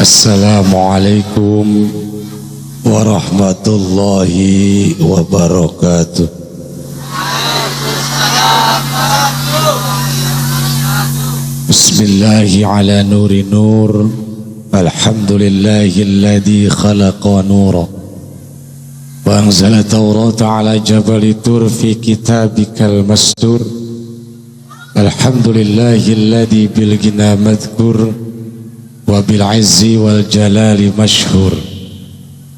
Assalamualaikum warahmatullahi wabarakatuh. Bismillahi ala nuri nur. Alhamdulillahilladzi khalaqa nura wa anzala taurata ala jabali tur fi kitabikal mastur. Alhamdulillahilladzi bil ghina madhkur wa bil izzi wal jalali mashhur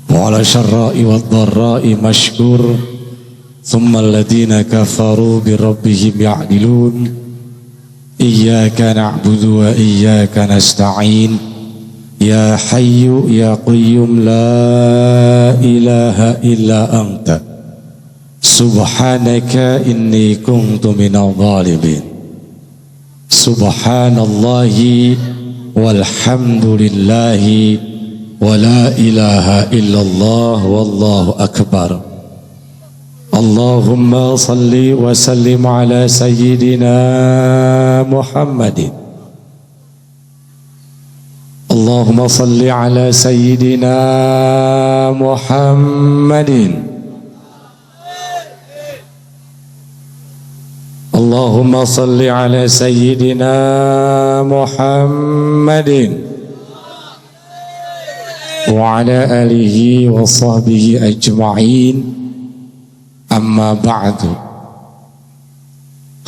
wa ala syarra'i wad dharra'i mashkur. Thumma alladhina kafaru bi rabbihim ya'dilun. Iyyaka na'budu wa iyyaka nasta'in. Ya hayyu ya qayyum la ilaha illa anta subhanaka inni kuntu minadh dhalimin. Subhanallahi walhamdulillahi wa la ilaha illallah wallahu akbar. Allahumma salli wa sallim ala sayyidina Muhammadin. Allahumma salli ala sayyidina Muhammadin. Allahumma salli ala sayyidina Muhammadin wa ala alihi wa sahbihi ajma'in. Amma ba'du.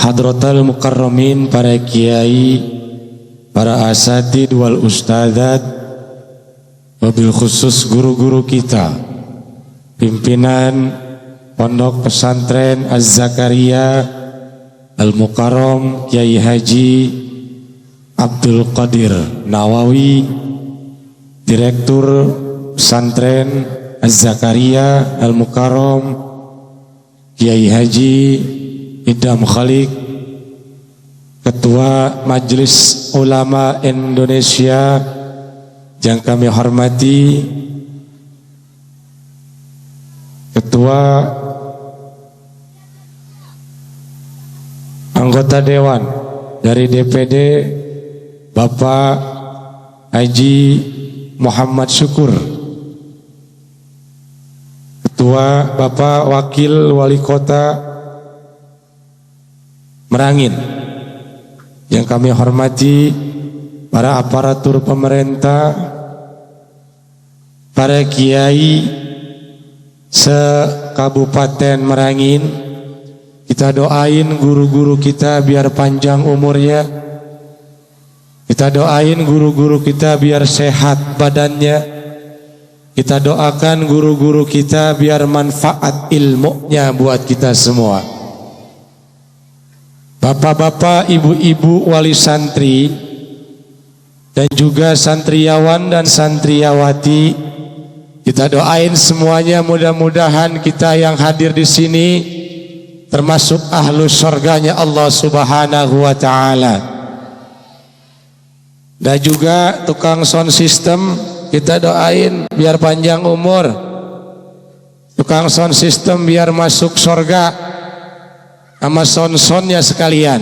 Hadratal mukarramin, para kiai, para asatid wal ustadzat, wabil khusus guru-guru kita, pimpinan Pondok Pesantren Az-Zakaria Al-Mukarram Kiai Haji Abdul Qadir Nawawi, Direktur Pesantren Az-Zakaria Al-Mukarram Kiai Haji Idham Khalik, Ketua Majelis Ulama Indonesia yang kami hormati, Ketua anggota Dewan dari DPD Bapak Haji Muhammad Syukur, Ketua Bapak Wakil Wali Kota Merangin yang kami hormati, para aparatur pemerintah, para kiai se-Kabupaten Merangin. Kita doain guru-guru kita biar panjang umurnya. Kita doain guru-guru kita biar sehat badannya. Kita doakan guru-guru kita biar manfaat ilmunya buat kita semua. Bapak-bapak, ibu-ibu wali santri dan juga santriawan dan santriawati, kita doain semuanya, mudah-mudahan kita yang hadir di sini termasuk ahlus surganya Allah Subhanahu wa ta'ala. Dan juga tukang sound system, kita doain biar panjang umur. Tukang sound system biar masuk surga sama sound-soundnya sekalian.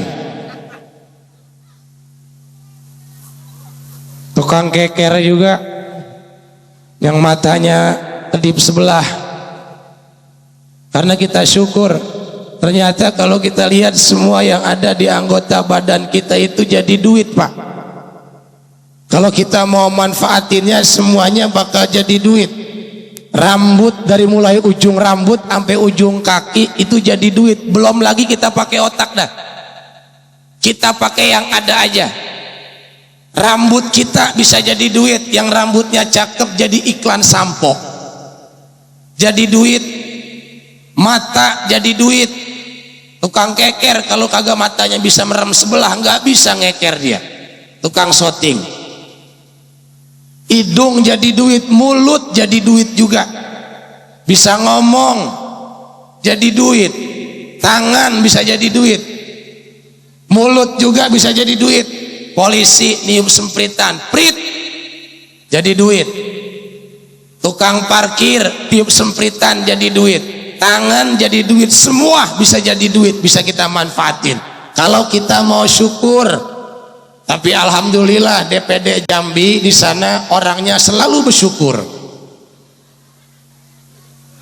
Tukang keker juga yang matanya kedip sebelah. Karena kita syukur, ternyata kalau kita lihat semua yang ada di anggota badan kita itu jadi duit, Pak. Kalau kita mau manfaatinnya semuanya bakal jadi duit. Rambut dari mulai ujung rambut sampai ujung kaki itu jadi duit. Belum lagi kita pakai otak dah. Kita pakai yang ada aja. Rambut kita bisa jadi duit. Yang rambutnya cakep jadi iklan sampo. Jadi duit. Mata jadi duit. Tukang keker kalau kagak matanya bisa merem sebelah nggak bisa ngeker dia. Tukang syuting. Hidung jadi duit, mulut jadi duit juga. Bisa ngomong jadi duit. Tangan bisa jadi duit. Mulut juga bisa jadi duit. Polisi niup sempritan, prit, jadi duit. Tukang parkir tiup sempritan jadi duit. Tangan jadi duit, semua bisa jadi duit, bisa kita manfaatin. Kalau kita mau syukur, Tapi alhamdulillah DPD Jambi di sana orangnya selalu bersyukur.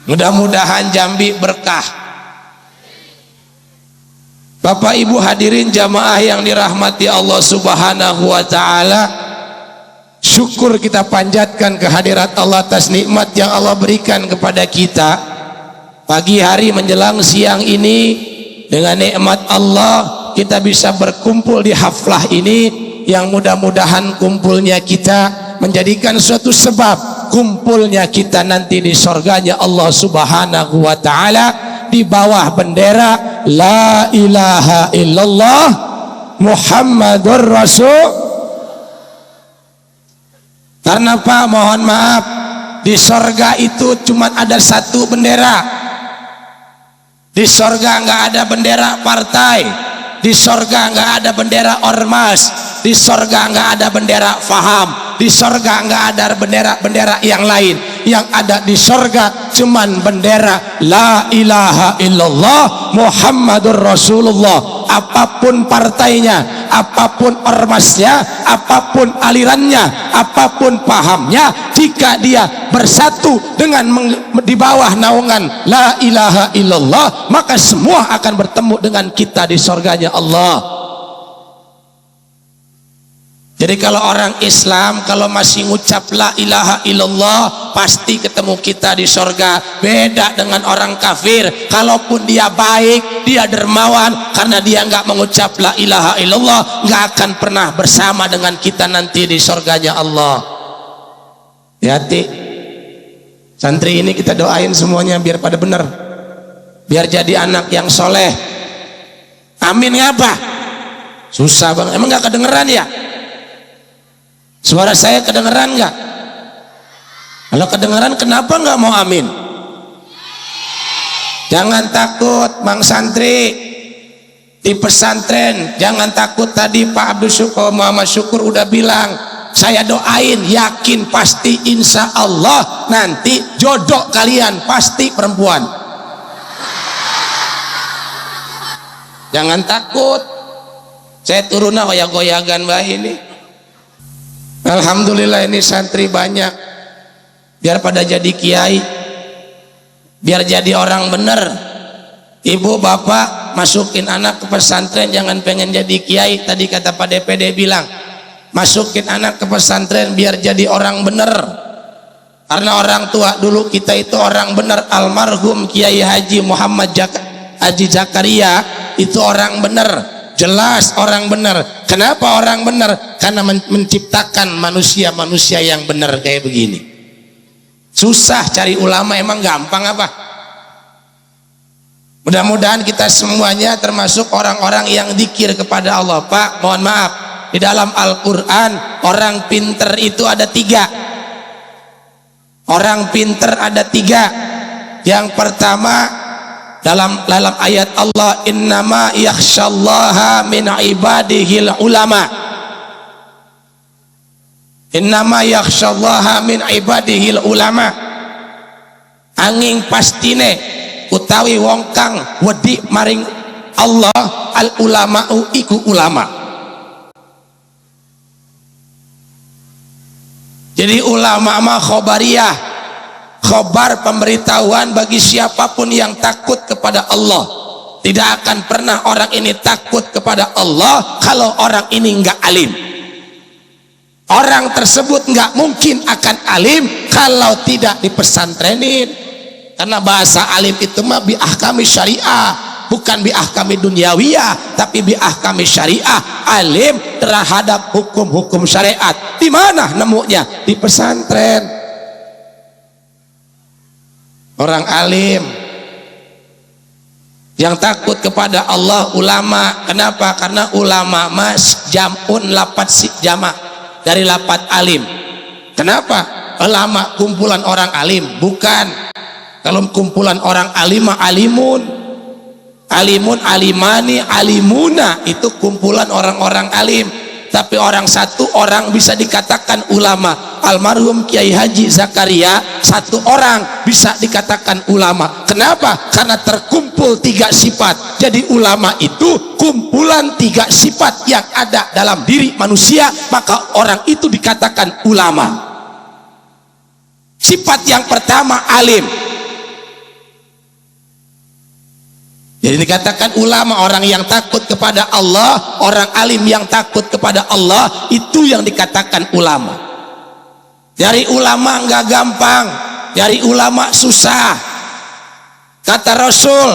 Mudah-mudahan Jambi berkah. Bapak Ibu hadirin jamaah yang dirahmati Allah Subhanahu wa taala, syukur kita panjatkan kehadirat Allah atas nikmat yang Allah berikan kepada kita. Pagi hari menjelang siang ini, dengan nikmat Allah kita bisa berkumpul di haflah ini, yang mudah-mudahan kumpulnya kita menjadikan suatu sebab kumpulnya kita nanti di surganya Allah Subhanahu wa taala di bawah bendera la ilaha illallah Muhammadur Rasul. Karena Pak, mohon maaf, di surga itu cuma ada satu bendera. Di surga nggak ada bendera partai, di surga nggak ada bendera ormas, di surga nggak ada bendera faham, di surga nggak ada bendera yang lain. Yang ada di surga cuman bendera la ilaha illallah Muhammadur Rasulullah. Apapun partainya, apapun ormasnya, apapun alirannya, apapun pahamnya, jika dia bersatu dengan di bawah naungan la ilaha illallah, maka semua akan bertemu dengan kita di surganya Allah. Jadi kalau orang Islam kalau masih ngucap la ilaha illallah pasti ketemu kita di surga. Beda dengan orang kafir, kalaupun dia baik, dia dermawan, karena dia nggak mengucap la ilaha illallah, nggak akan pernah bersama dengan kita nanti di surganya Allah. Hati santri ini kita doain semuanya biar pada benar, biar jadi anak yang soleh. Amin. Ngapa? Susah bang, emang nggak kedengeran ya? Suara saya kedengeran nggak? Kalau kedengeran kenapa nggak mau amin? Jangan takut Mang Santri di pesantren, jangan takut. Tadi Pak Abdul Syukur Muhammad Syukur udah bilang, saya doain yakin pasti insya Allah nanti jodoh kalian pasti perempuan. Jangan takut. Saya turun goyang-goyangan mbak ini. Alhamdulillah ini santri banyak, biar pada jadi kiai, biar jadi orang bener. Ibu bapak masukin anak ke pesantren, jangan pengen jadi kiai. Tadi kata Pak DPD bilang, masukin anak ke pesantren biar jadi orang bener. Karena orang tua dulu kita itu orang bener. Almarhum Kiai Haji Muhammad Haji Zakaria itu orang bener, jelas orang bener. Kenapa orang benar? Karena menciptakan manusia-manusia yang benar kayak begini. Susah cari ulama, emang gampang apa? Mudah-mudahan kita semuanya termasuk orang-orang yang dzikir kepada Allah. Pak, mohon maaf, di dalam Al-Quran orang pinter itu ada 3. Orang pinter ada 3. Yang pertama, dalam ayat Allah, innama yakhsyallaha min ibadihil ulama. Innama yakhsyallaha min ibadihil ulama. Angin pastine utawi wong kang wedi maring Allah al ulama'u iku ulama. Jadi ulama mah khobariyah, khobar pemberitahuan bagi siapapun yang takut kepada Allah. Tidak akan pernah orang ini takut kepada Allah kalau orang ini enggak alim. Orang tersebut enggak mungkin akan alim kalau tidak dipesantrenin. Karena bahasa alim itu mah bi ahkami syariah, bukan bi ahkami dunyawiyah, tapi bi ahkami syariah. Alim terhadap hukum-hukum syariat. Di mana nemunya? Di pesantren. Orang alim yang takut kepada Allah ulama. Kenapa? Karena ulama mas jam'un lapat si jama dari lapat alim. Kenapa? Ulama kumpulan orang alim? Bukan. Kalau kumpulan orang alim alimun, alimun alimani alimuna, itu kumpulan orang-orang alim. Tapi orang satu orang bisa dikatakan ulama. almarhum Kiai Haji Zakaria, satu orang bisa dikatakan ulama. Kenapa? Karena terkumpul 3 sifat. Jadi ulama itu kumpulan 3 sifat yang ada dalam diri manusia, maka orang itu dikatakan ulama. Sifat yang pertama, alim. Jadi dikatakan ulama, orang yang takut kepada Allah, orang alim yang takut kepada Allah, itu yang dikatakan ulama. Dari ulama enggak gampang, dari ulama susah. Kata Rasul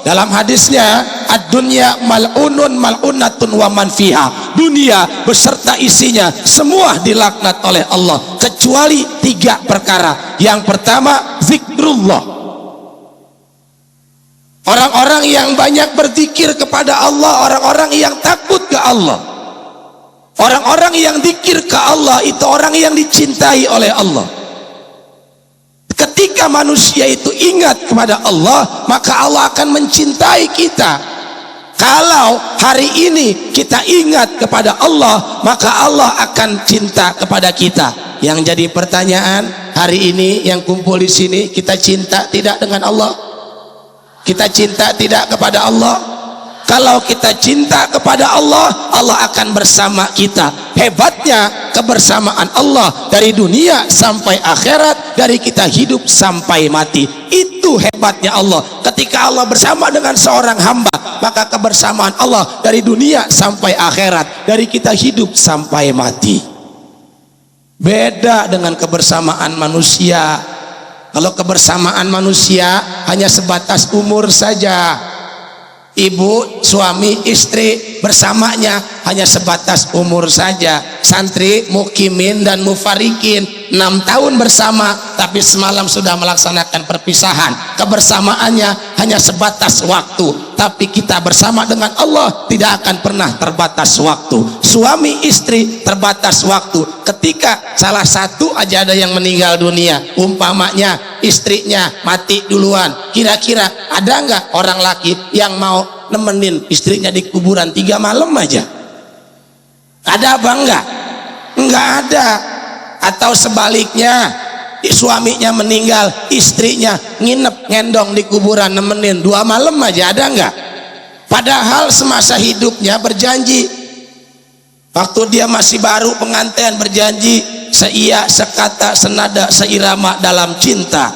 dalam hadisnya, ad-dunya mal'unun mal'unatun wa man fiha. Dunia beserta isinya semua dilaknat oleh Allah kecuali 3 perkara. Yang pertama, zikrullah. Orang-orang yang banyak berzikir kepada Allah, orang-orang yang takut ke Allah, orang-orang yang zikir ke Allah, itu orang yang dicintai oleh Allah. Ketika manusia itu ingat kepada Allah, maka Allah akan mencintai kita. Kalau hari ini kita ingat kepada Allah, maka Allah akan cinta kepada kita. Yang jadi pertanyaan hari ini yang kumpul di sini, kita cinta tidak dengan Allah? Kita cinta tidak kepada Allah? Kalau kita cinta kepada Allah, Allah akan bersama kita. Hebatnya kebersamaan Allah dari dunia sampai akhirat, dari kita hidup sampai mati. Itu hebatnya Allah. Ketika Allah bersama dengan seorang hamba, maka kebersamaan Allah dari dunia sampai akhirat, dari kita hidup sampai mati. Beda dengan kebersamaan manusia. Kalau kebersamaan manusia hanya sebatas umur saja, ibu, suami, istri bersamanya hanya sebatas umur saja. Santri, mukimin dan mufarikin 6 tahun bersama, tapi semalam sudah melaksanakan perpisahan. Kebersamaannya hanya sebatas waktu, tapi kita bersama dengan Allah tidak akan pernah terbatas waktu. Suami istri terbatas waktu. Ketika salah satu aja ada yang meninggal dunia, umpamanya istrinya mati duluan, kira-kira ada nggak orang laki yang mau nemenin istrinya di kuburan 3 malam aja? Ada apa enggak? Enggak ada. Atau sebaliknya, suaminya meninggal, istrinya nginep ngendong di kuburan nemenin 2 malam aja, ada enggak? Padahal semasa hidupnya berjanji, waktu dia masih baru pengantin berjanji seia, sekata, senada, seirama dalam cinta.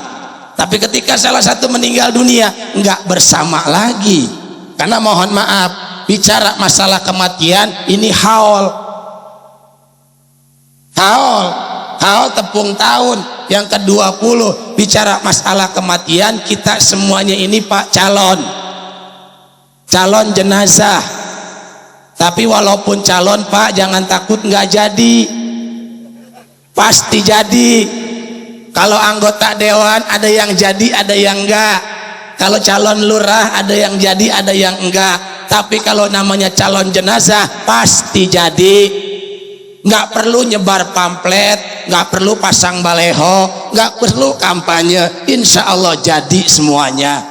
Tapi ketika salah satu meninggal dunia, enggak bersama lagi. Karena mohon maaf, bicara masalah kematian ini haul tepung tahun yang ke-20. Bicara masalah kematian, kita semuanya ini Pak calon jenazah. Tapi walaupun calon Pak, jangan takut nggak jadi, pasti jadi. Kalau anggota dewan ada yang jadi, ada yang enggak. Kalau calon lurah ada yang jadi, ada yang enggak. Tapi kalau namanya calon jenazah pasti jadi. Nggak perlu nyebar pamflet, nggak perlu pasang baleho, nggak perlu kampanye, insya Allah jadi semuanya.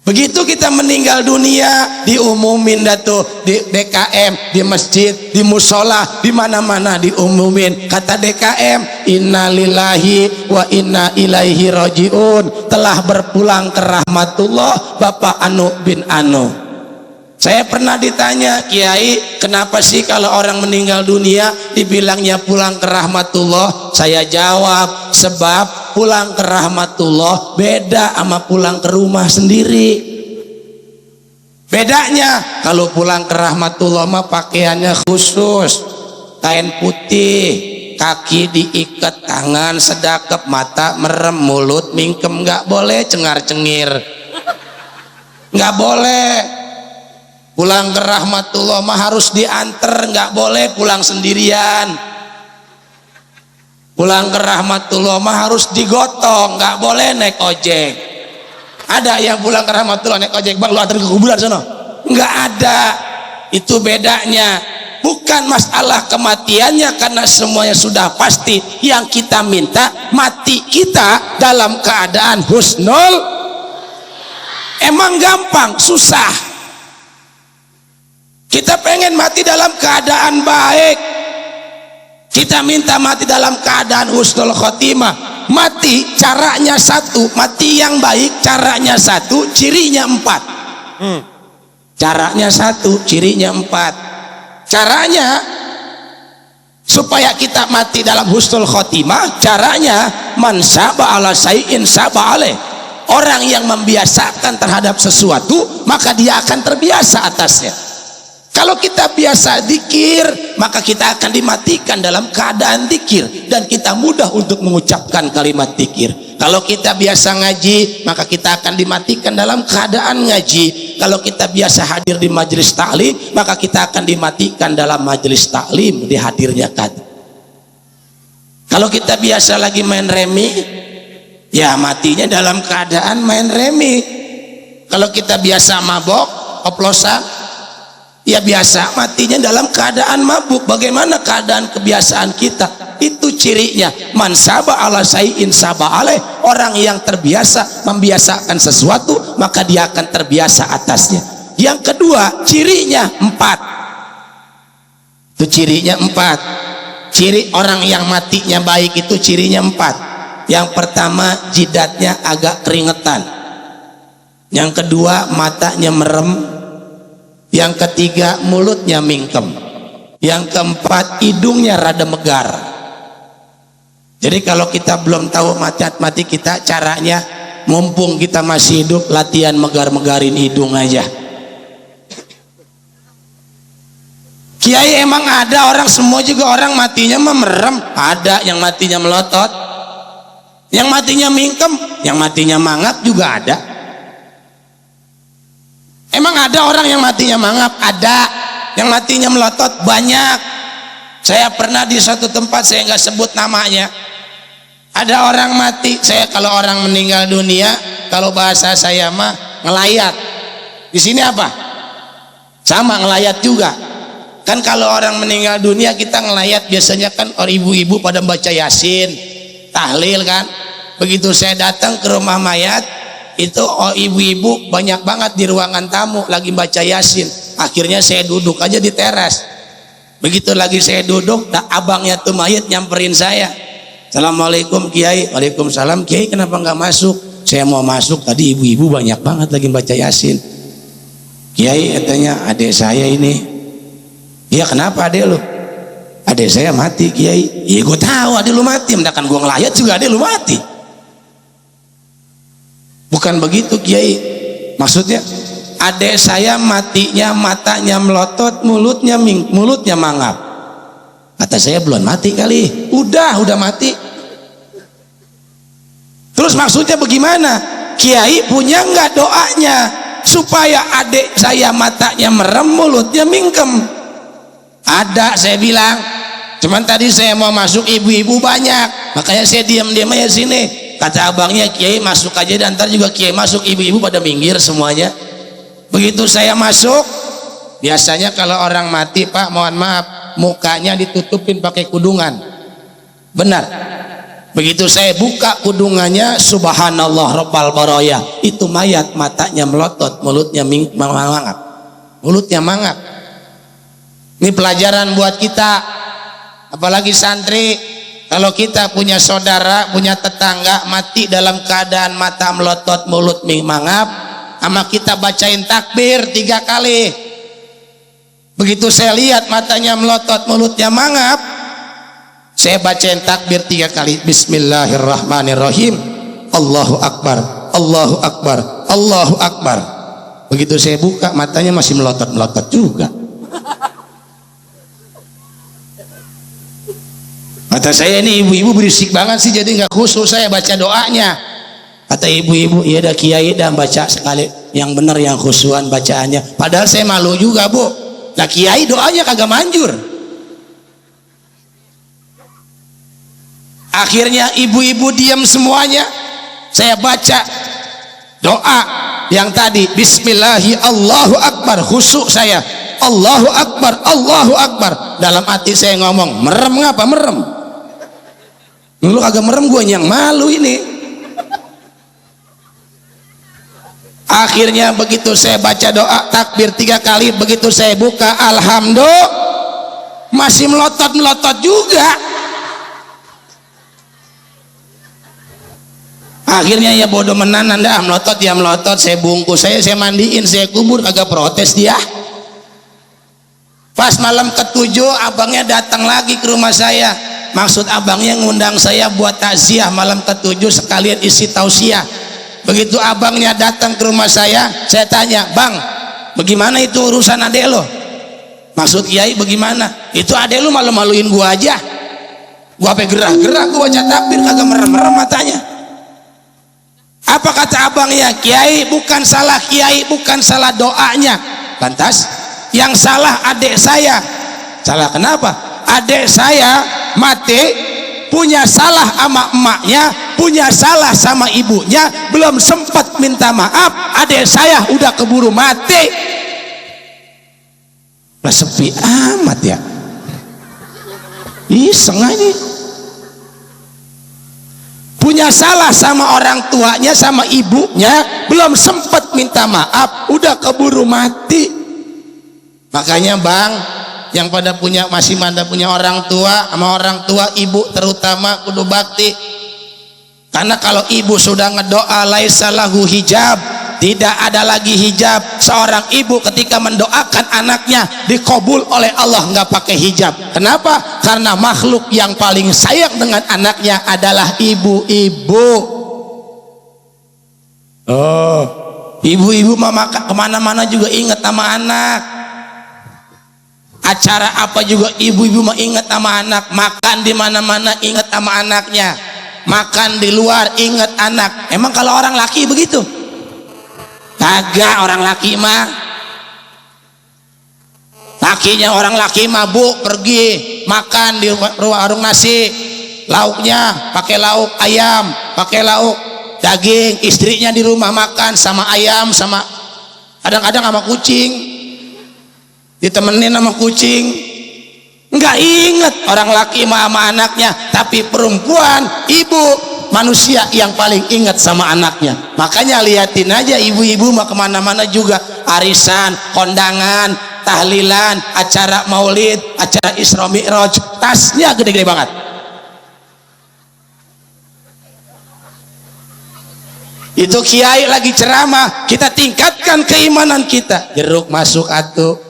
Begitu kita meninggal dunia, diumumin dah tuh di DKM, di masjid, di musola, di mana-mana diumumin. Kata DKM, innalillahi wa inna ilaihi rajiun, telah berpulang ke rahmatullah Bapak Anu bin Anu. Saya pernah ditanya, Kiai, kenapa sih kalau orang meninggal dunia dibilangnya pulang ke rahmatullah? Saya jawab, sebab pulang ke rahmatullah beda sama pulang ke rumah sendiri. Bedanya, kalau pulang ke rahmatullah mah pakaiannya khusus, kain putih, kaki diikat, tangan sedekap, mata merem, mulut mingkem, nggak boleh cengar-cengir, nggak boleh. Pulang ke rahmatullah mah harus diantar, nggak boleh pulang sendirian. Pulang ke rahmatullah mah harus digotong, nggak boleh naik ojek. Ada yang pulang ke rahmatullah naik ojek, bang lu antar ke kuburan sana? Nggak ada. Itu bedanya. Bukan masalah kematiannya, karena semuanya sudah pasti. Yang kita minta mati kita dalam keadaan husnul. Emang gampang? Susah. Kita pengen mati dalam keadaan baik. Kita minta mati dalam keadaan husnul khotimah. Mati caranya satu, mati yang baik caranya satu, cirinya empat. Caranya satu, cirinya empat. Caranya supaya kita mati dalam husnul khotimah, caranya man saba ala syai'in saba alaih. Orang yang membiasakan terhadap sesuatu, maka dia akan terbiasa atasnya. Kalau kita biasa zikir, maka kita akan dimatikan dalam keadaan zikir, dan kita mudah untuk mengucapkan kalimat zikir. Kalau kita biasa ngaji, maka kita akan dimatikan dalam keadaan ngaji. Kalau kita biasa hadir di majelis taklim, maka kita akan dimatikan dalam majelis taklim, di hadirnya kata. Kalau kita biasa lagi main remi, ya matinya dalam keadaan main remi. Kalau kita biasa mabok, oplosan, ya biasa matinya dalam keadaan mabuk. Bagaimana keadaan kebiasaan kita? Itu cirinya man saba ala syai'in saba alaih. Orang yang terbiasa membiasakan sesuatu, maka dia akan terbiasa atasnya. Yang kedua, cirinya empat. Itu cirinya empat. Ciri orang yang matinya baik itu cirinya empat. Yang pertama, jidatnya agak keringetan. Yang kedua, matanya merem. Yang ketiga, mulutnya mingkem. Yang keempat, hidungnya rada megar. Jadi kalau kita belum tahu mati kita, caranya mumpung kita masih hidup, latihan megar-megarin hidung aja. Kiai, emang ada orang, semua juga orang matinya merem? Ada yang matinya melotot, yang matinya mingkem, yang matinya mangap juga ada. Emang ada orang yang matinya mangap? Ada. Yang matinya melotot? Banyak. Saya pernah di suatu tempat, saya nggak sebut namanya, ada orang mati. Saya kalau orang meninggal dunia, kalau bahasa saya mah ngelayat. Di sini apa? Sama, ngelayat juga. Kan kalau orang meninggal dunia kita ngelayat biasanya kan orang ibu-ibu pada baca Yasin, tahlil kan. Begitu saya datang ke rumah mayat, itu ibu-ibu banyak banget di ruangan tamu lagi baca Yasin. Akhirnya saya duduk aja di teras. Begitu lagi saya duduk, abangnya tuh mayat nyamperin saya. Assalamualaikum Kiai. Waalaikumsalam. Kiai, kenapa nggak masuk? Saya mau masuk, tadi ibu-ibu banyak banget lagi baca Yasin. Kiai, katanya adik saya ini. Iya, kenapa adik lu? Adik saya mati Kiai. Iya, gue tahu adik lu mati, mendakan gue ngelayat juga adik lu mati. Bukan begitu Kiai, maksudnya adik saya matinya matanya melotot, mulutnya mangap. Kata saya belum mati kali. Udah mati. Terus maksudnya bagaimana? Kiai punya nggak doanya supaya adik saya matanya merem, mulutnya mingkem? Ada, saya bilang. Cuman tadi saya mau masuk, ibu-ibu banyak, makanya saya diam-diam aja sini. Kata abangnya, Kiai masuk aja, dan ntar juga Kiai masuk. Ibu-ibu pada minggir semuanya. Begitu saya masuk, biasanya kalau orang mati, Pak, mohon maaf, mukanya ditutupin pakai kudungan. Benar. Begitu saya buka kudungannya, subhanallah rabbal baraya, itu mayat matanya melotot, mulutnya mangap. Mulutnya mangap. Ini pelajaran buat kita, apalagi santri. Kalau kita punya saudara, punya tetangga mati dalam keadaan mata melotot, mulut mangap, sama kita bacain takbir 3 kali. Begitu saya lihat matanya melotot, mulutnya mangap, saya bacain takbir 3 kali. Bismillahirrahmanirrahim. Allahu Akbar, Allahu Akbar, Allahu Akbar. Begitu saya buka, matanya masih melotot-melotot juga. Kata saya, ini ibu-ibu berisik banget sih, jadi nggak khusyuk saya baca doanya. Kata ibu-ibu, iya dah Kiai dah baca sekali yang benar, yang khusyuan bacaannya. Padahal saya malu juga, Bu. Nah Kiai doanya kagak manjur. Akhirnya ibu-ibu diam semuanya. Saya baca doa yang tadi, Bismillahi Allahu Akbar, khusyuk saya. Allahu Akbar, Allahu Akbar. Dalam hati saya ngomong, merem ngapa merem? Lu kagak merem, gue yang malu ini. Akhirnya begitu saya baca doa takbir 3 kali, begitu saya buka, alhamdulillah, masih melotot-melotot juga. Akhirnya ya bodoh menanan dah, melotot ya melotot, saya bungkus, saya mandiin, saya kubur, kagak protes dia. Pas malam ketujuh abangnya datang lagi ke rumah saya. Maksud abangnya ngundang saya buat takziah malam ketujuh sekalian isi tausiah. Begitu abangnya datang ke rumah saya tanya, "Bang, bagaimana itu urusan adek lo?" Maksud kiai bagaimana? "Itu adek lo malu-maluin gua aja. Gua sampai gerah-gerah, gua baca takbir kagak merem-merem matanya." Apa kata abangnya? "Kiai, bukan salah kiai, bukan salah doanya. Lantas yang salah adik saya." "Salah kenapa?" "Adik saya mati, punya salah sama emaknya, punya salah sama ibunya, belum sempat minta maaf, adik saya udah keburu mati." Lah sepi amat ya, iseng aja. Punya salah sama orang tuanya, sama ibunya, belum sempat minta maaf, udah keburu mati. Makanya bang, yang pada masih punya orang tua, sama orang tua ibu terutama kudu bakti. Karena kalau ibu sudah ngedoa laisa lahu hijab, tidak ada lagi hijab. Seorang ibu ketika mendoakan anaknya dikabul oleh Allah nggak pakai hijab. Kenapa? Karena makhluk yang paling sayang dengan anaknya adalah ibu-ibu. Oh, ibu-ibu mama kemana-mana juga ingat sama anak. Acara apa juga ibu-ibu mah ingat sama anak. Makan di mana-mana ingat sama anaknya. Makan di luar ingat anak. Emang kalau orang laki begitu? Kagak, orang laki mah. Lakinya orang laki mabuk pergi makan di warung nasi. Lauknya pakai lauk ayam, pakai lauk daging. Istrinya di rumah makan sama ayam, sama kadang-kadang sama kucing. Ditemenin sama kucing. Nggak inget orang laki sama anaknya. Tapi perempuan, ibu, manusia yang paling ingat sama anaknya. Makanya liatin aja ibu-ibu mah kemana-mana juga arisan, kondangan, tahlilan, acara maulid, acara Isra Mi'raj, tasnya gede-gede banget. Itu kiai lagi ceramah, kita tingkatkan keimanan kita. Jeruk masuk atuh.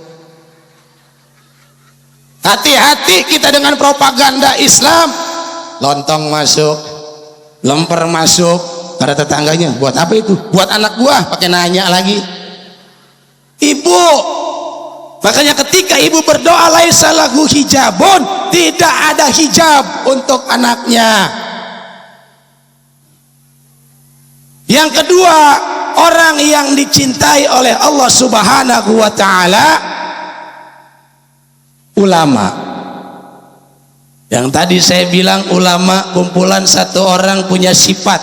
Hati-hati kita dengan propaganda Islam. Lontong masuk, lemper masuk. Kata tetangganya, buat apa itu? Buat anak gua, pakai nanya lagi. Ibu, makanya ketika ibu berdoa laisa lahu hijabun, tidak ada hijab untuk anaknya. Yang kedua, orang yang dicintai oleh Allah Subhanahu wa taala, ulama. Yang tadi saya bilang ulama kumpulan satu orang punya sifat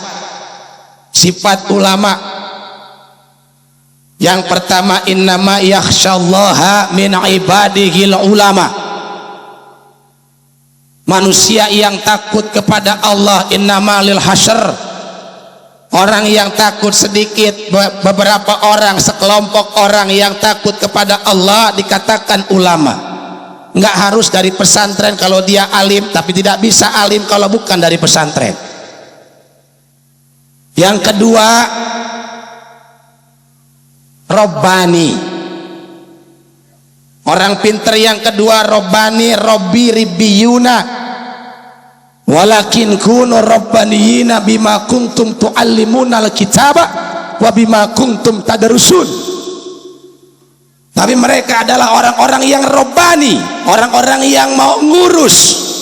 ulama. Yang pertama, innama yakhsyallaha min ibadihil ulama. Manusia yang takut kepada Allah, innama lil hasyr. Orang yang takut sedikit, beberapa orang, sekelompok orang yang takut kepada Allah dikatakan ulama. Nggak harus dari pesantren kalau dia alim, tapi tidak bisa alim kalau bukan dari pesantren. Yang kedua, Robbani. Orang pinter yang kedua Robbani, Robbi Ribbiyuna. Walakin kunu Robbaniyina bima kuntum tu'allimuna al-kitaba wa bima kuntum tadarusun. Tapi mereka adalah orang-orang yang robbani, orang-orang yang mau ngurus,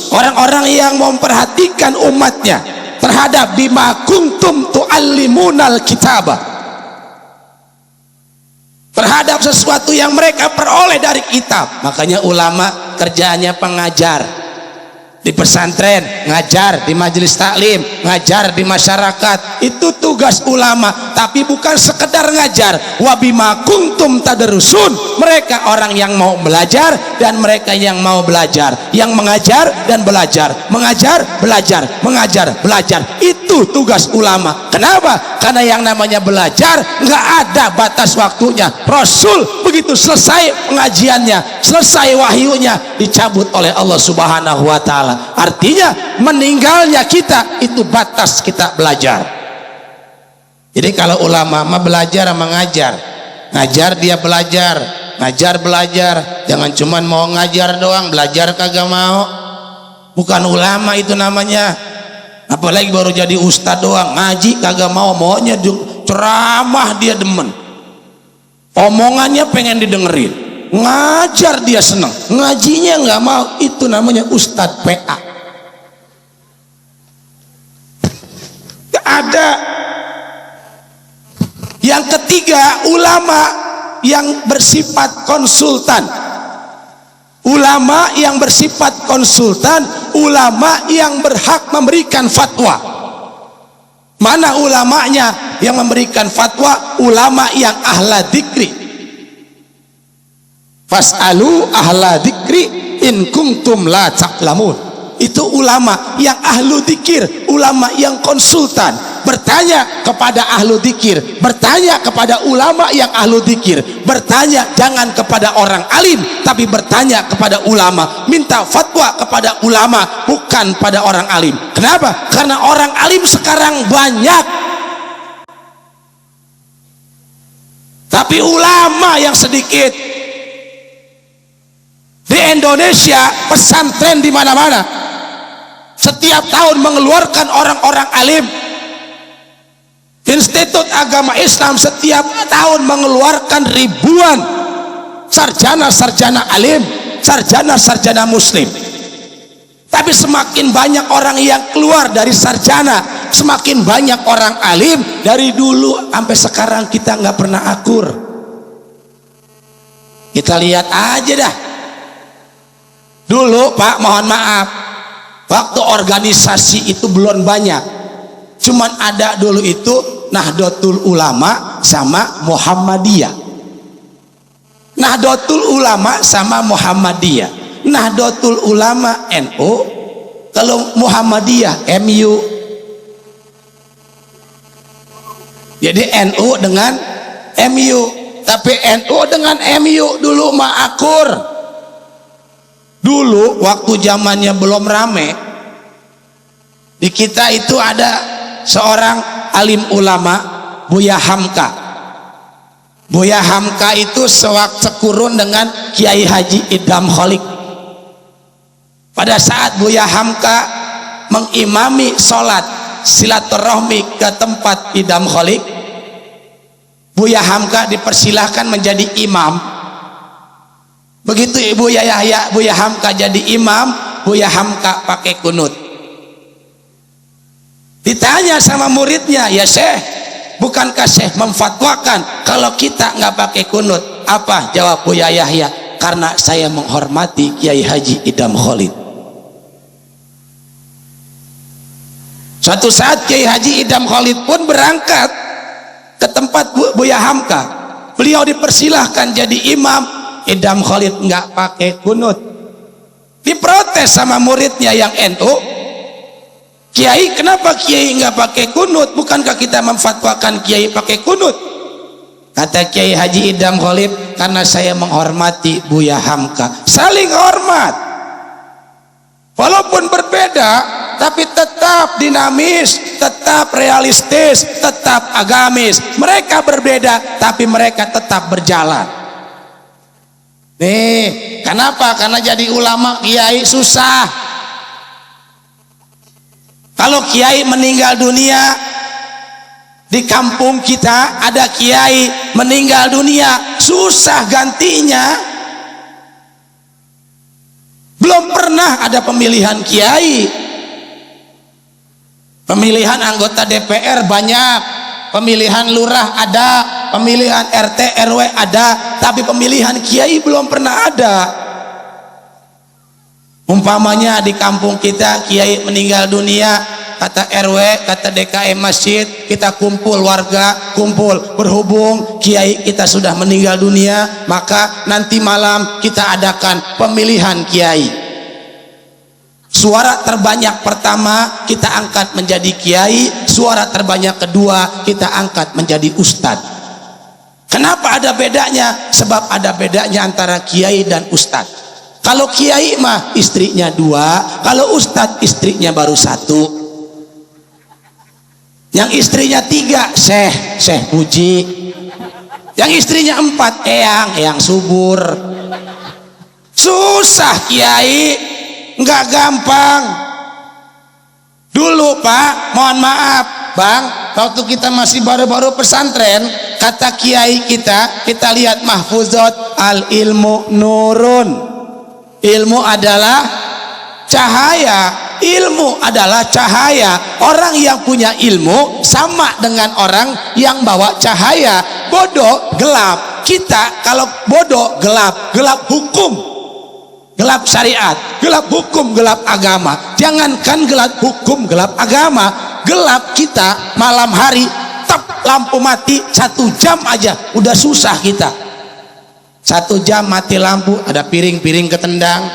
orang-orang yang memperhatikan umatnya terhadap bima kuntum tu'allimunal kitabah, terhadap sesuatu yang mereka peroleh dari kitab. Makanya ulama kerjaannya pengajar. Di pesantren ngajar, di majelis taklim ngajar, di masyarakat. Itu tugas ulama, tapi bukan sekedar ngajar. Wa bima kuntum tadarusun. Mereka orang yang mau belajar dan mereka yang mau belajar, yang mengajar dan belajar, mengajar, belajar, mengajar, belajar. Itu Itu tugas ulama. Kenapa? Karena yang namanya belajar nggak ada batas waktunya. Rasul begitu selesai pengajiannya, selesai wahyunya, dicabut oleh Allah Subhanahu wa Ta'ala. Artinya meninggalnya kita itu batas kita belajar. Jadi kalau ulama mah belajar sama ngajar, ngajar dia belajar, ngajar belajar. Jangan cuman mau ngajar doang, belajar kagak mau. Bukan ulama itu namanya. Apalagi baru jadi ustadz doang, ngaji kagak mau, maunya ceramah dia demen, omongannya pengen didengerin, ngajar dia seneng, ngajinya nggak mau. Itu namanya ustadz PA. Gak ada. Yang ketiga, ulama yang bersifat konsultan. Ulama yang bersifat konsultan, ulama yang berhak memberikan fatwa. Mana ulamanya yang memberikan fatwa? Ulama yang ahla dzikri. Fas'alu ahla dzikri in kuntum la ta'lamun. Itu ulama yang ahlu dzikir, ulama yang konsultan, bertanya kepada ahlu dzikir, bertanya kepada ulama yang ahlu dzikir, bertanya jangan kepada orang alim, tapi bertanya kepada ulama, minta fatwa kepada ulama, bukan pada orang alim. Kenapa? Karena orang alim sekarang banyak, tapi ulama yang sedikit. Di Indonesia pesantren di mana-mana, setiap tahun mengeluarkan orang-orang alim. Institut Agama Islam setiap tahun mengeluarkan ribuan sarjana-sarjana alim, sarjana-sarjana muslim. Tapi semakin banyak orang yang keluar dari sarjana, semakin banyak orang alim. Dari dulu sampai sekarang kita nggak pernah akur. Kita lihat aja dah. Dulu Pak, mohon maaf, waktu organisasi itu belum banyak, cuman ada dulu itu Nahdlatul Ulama sama Muhammadiyah. Nahdlatul Ulama sama Muhammadiyah. Nahdlatul Ulama NU, kalau Muhammadiyah MU. Jadi NU dengan MU, tapi NU dengan MU dulu mah akur. Dulu waktu zamannya belum rame, di kita itu ada seorang alim ulama, Buya Hamka. Buya Hamka itu sekurun dengan Kiai Haji Idham Kholik. Pada saat Buya Hamka mengimami sholat silaturahmi ke tempat Idham Kholik, Buya Hamka dipersilahkan menjadi imam. Begitu Buya Hamka jadi imam, Buya Hamka pakai kunut. Ditanya sama muridnya, ya Syekh, bukankah Syekh memfatwakan kalau kita nggak pakai kunut? Apa jawab Buya Yahya? Karena saya menghormati Kiai Haji Idham Kholik. Suatu saat Kiai Haji Idham Kholik pun berangkat ke tempat Buya Hamka. Beliau dipersilahkan jadi imam. Idham Kholik nggak pakai kunut. Diprotes sama muridnya yang NU. Kiai, kenapa Kiai nggak pakai kunut? Bukankah kita memfatwakan Kiai pakai kunut? Kata Kiai Haji Idham Kholik, karena saya menghormati Buya Hamka. Saling hormat, walaupun berbeda, tapi tetap dinamis, tetap realistis, tetap agamis. Mereka berbeda, tapi mereka tetap berjalan. Nih, kenapa? Karena jadi ulama kiai susah. Kalau kiai meninggal dunia, di kampung kita ada kiai meninggal dunia, susah gantinya. Belum pernah ada pemilihan kiai. Pemilihan anggota DPR banyak, pemilihan lurah ada, pemilihan RT RW ada, tapi pemilihan kiai belum pernah ada. Umpamanya di kampung kita kiai meninggal dunia, kata RW, kata DKM masjid, kita kumpul warga, kumpul, berhubung kiai kita sudah meninggal dunia, maka nanti malam kita adakan pemilihan kiai. Suara terbanyak pertama kita angkat menjadi kiai, suara terbanyak kedua kita angkat menjadi ustadz. Kenapa ada bedanya? Sebab ada bedanya antara kiai dan ustadz. Kalau kiai mah istrinya 2, kalau ustadz istrinya baru 1. Yang istrinya 3 Syekh Puji, yang istrinya 4 eyang subur. Susah kiai, nggak gampang. Dulu Pak, mohon maaf Bang, waktu kita masih baru-baru pesantren, kata kiai kita lihat mahfuzat, al ilmu nurun, ilmu adalah cahaya, ilmu adalah cahaya. Orang yang punya ilmu sama dengan orang yang bawa cahaya. Bodoh gelap, kita kalau bodoh gelap hukum, gelap syariat, gelap hukum, gelap agama. Jangankan gelap hukum, gelap agama, gelap kita malam hari, lampu mati 1 jam aja udah susah kita. 1 jam mati lampu, ada piring-piring ketendang,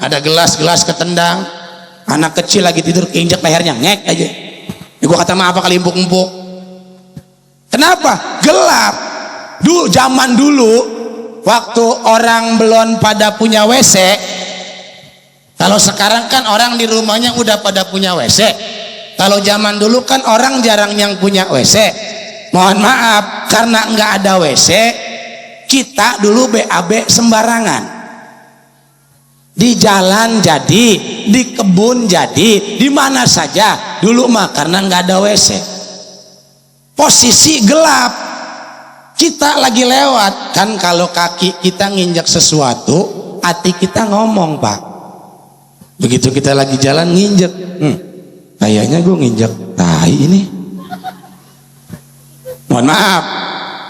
ada gelas-gelas ketendang, anak kecil lagi tidur keinjak lehernya ngek aja. Ya, gua kata maaf kali empuk-empuk. Kenapa? Gelap. Zaman dulu waktu orang belum pada punya WC. Kalau sekarang kan orang di rumahnya udah pada punya WC. Kalau zaman dulu kan orang jarang yang punya WC. Mohon maaf, karena nggak ada WC, kita dulu BAB sembarangan. Di jalan jadi, di kebun jadi, di mana saja dulu mah karena nggak ada WC. Posisi gelap, kita lagi lewat kan, kalau kaki kita nginjak sesuatu, hati kita ngomong Pak. Begitu kita lagi jalan nginjek, kayaknya gue nginjek tai ini. Mohon maaf,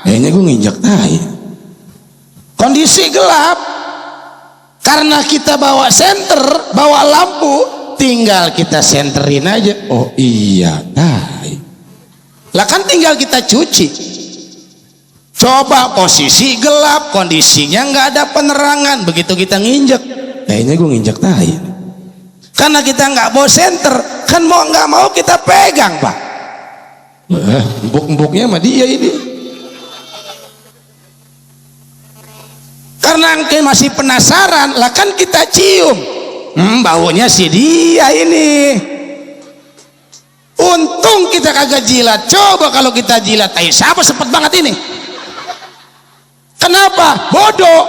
kayaknya gue nginjek tai. Kondisi gelap, karena kita bawa senter, bawa lampu, tinggal kita senterin aja. Oh iya, tai. Lah kan tinggal kita cuci. Coba posisi gelap, kondisinya nggak ada penerangan, begitu kita nginjek, kayaknya gue nginjek tai. Karena kita nggak bawa senter, kan mau nggak mau kita pegang Pak. Empuk-empuknya sama dia ini. Karena kita masih penasaran, lah kan kita cium, baunya si dia ini. Untung kita kagak jilat. Coba kalau kita jilat, siapa sepet banget ini. Kenapa? Bodoh.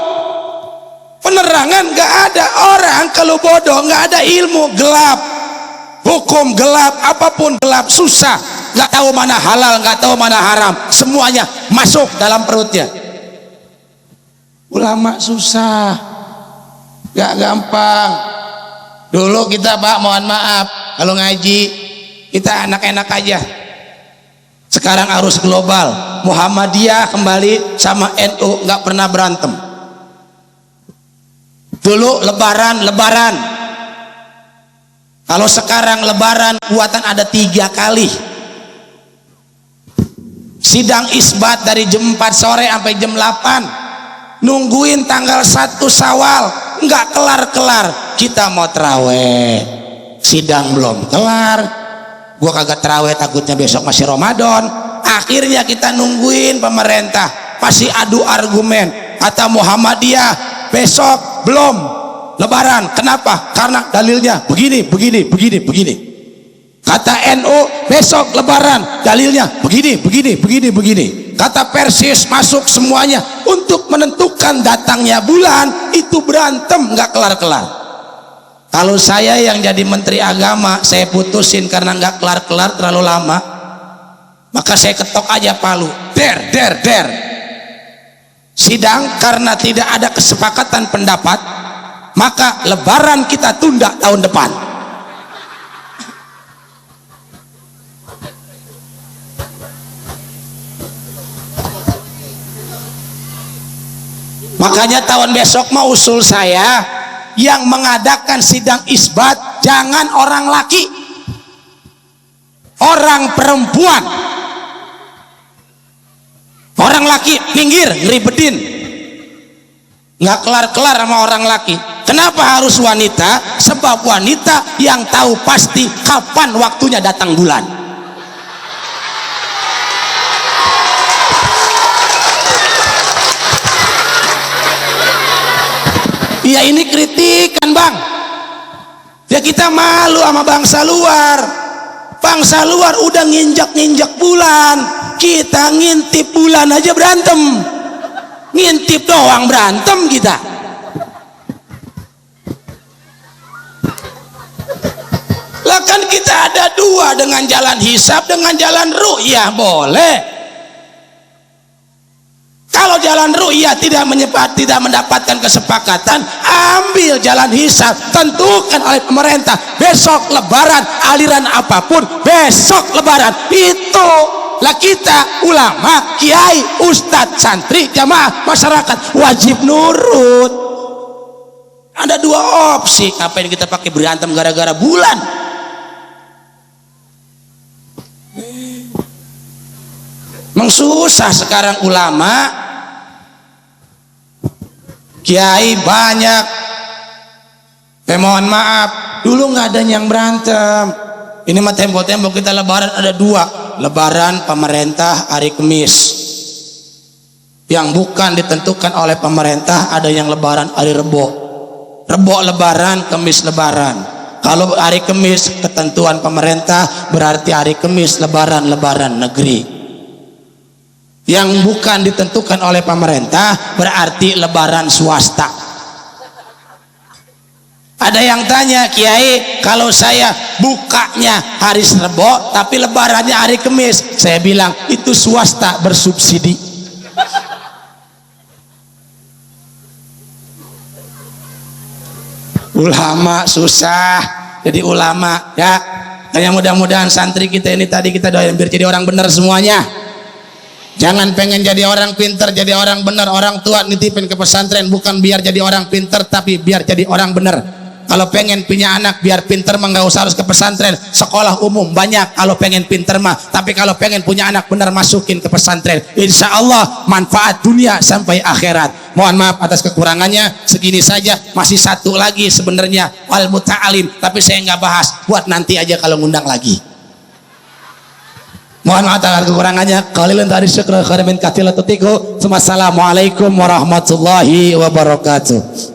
Penerangan nggak ada. Orang kalau bodoh nggak ada ilmu, gelap, hukum gelap, apapun gelap, susah. Nggak tahu mana halal, nggak tahu mana haram, semuanya masuk dalam perutnya. Ulama susah, nggak gampang. Dulu kita Pak, mohon maaf, kalau ngaji kita enak-enak aja. Sekarang arus global, Muhammadiyah kembali sama NU nggak pernah berantem. Dulu lebaran, kalau sekarang lebaran buatan ada 3 kali. Sidang isbat dari jam 4 sore sampai jam 8, nungguin tanggal 1 Syawal, nggak kelar-kelar. Kita mau terawih, sidang belum kelar, gua kagak terawih takutnya besok masih Ramadan. Akhirnya kita nungguin pemerintah masih adu argumen. Kata Muhammadiyah besok belum lebaran, kenapa? Karena dalilnya begini. Kata NU besok lebaran, dalilnya begini. Kata Persis masuk semuanya. Untuk menentukan datangnya bulan, itu berantem nggak kelar-kelar. Kalau saya yang jadi menteri agama, saya putusin karena nggak kelar-kelar terlalu lama, maka saya ketok aja palu, der. Sidang karena tidak ada kesepakatan pendapat, maka lebaran kita tunda tahun depan. Makanya tahun besok mau usul saya, yang mengadakan sidang isbat jangan orang laki, orang perempuan. Orang laki minggir, ngeribetin, nggak kelar-kelar sama orang laki. Kenapa harus wanita? Sebab wanita yang tahu pasti kapan waktunya datang bulan. Ya ini kritikan bang. Ya kita malu sama bangsa luar. Bangsa luar udah nginjak-nginjak bulan, kita ngintip bulan aja berantem. Ngintip doang berantem kita. Lah kan kita ada dua, dengan jalan hisab dengan jalan ru'yah boleh. Kalau jalan ru'yah tidak mendapatkan kesepakatan, ambil jalan hisab, tentukan oleh pemerintah besok lebaran, aliran apapun besok lebaran. Itu lah kita ulama, kiai, ustadz, santri, jamaah, masyarakat wajib nurut. Ada dua opsi, ngapain kita pakai berantem gara-gara bulan? Memang susah sekarang ulama, kiai banyak. Mohon maaf, dulu nggak ada yang berantem. Ini mah tempo-tempo kita lebaran ada dua, lebaran pemerintah hari Kamis, yang bukan ditentukan oleh pemerintah, ada yang lebaran hari Rebo. Rebo lebaran, Kamis lebaran. Kalau hari Kamis ketentuan pemerintah, berarti hari Kamis lebaran negeri. Yang bukan ditentukan oleh pemerintah berarti lebaran swasta. Ada yang tanya, Kiai, kalau saya bukanya hari Rebo tapi lebarannya hari Kamis, saya bilang itu swasta bersubsidi. Ulama susah jadi ulama ya. Kayak mudah-mudahan santri kita ini tadi kita doain biar jadi orang benar semuanya. Jangan pengen jadi orang pinter, jadi orang benar. Orang tua nitipin ke pesantren bukan biar jadi orang pinter, tapi biar jadi orang benar. Kalau pengen punya anak biar pinter mah nggak usah harus ke pesantren, sekolah umum banyak kalau pengen pinter mah. Tapi kalau pengen punya anak benar, masukin ke pesantren, insya Allah manfaat dunia sampai akhirat. Mohon maaf atas kekurangannya, segini saja. Masih satu lagi sebenarnya wal muta'alim, tapi saya nggak bahas, buat nanti aja kalau ngundang lagi. Mohon maaf atas kekurangannya. Qalilun dari syukur khairan min katsirin. Assalamualaikum warahmatullahi wabarakatuh.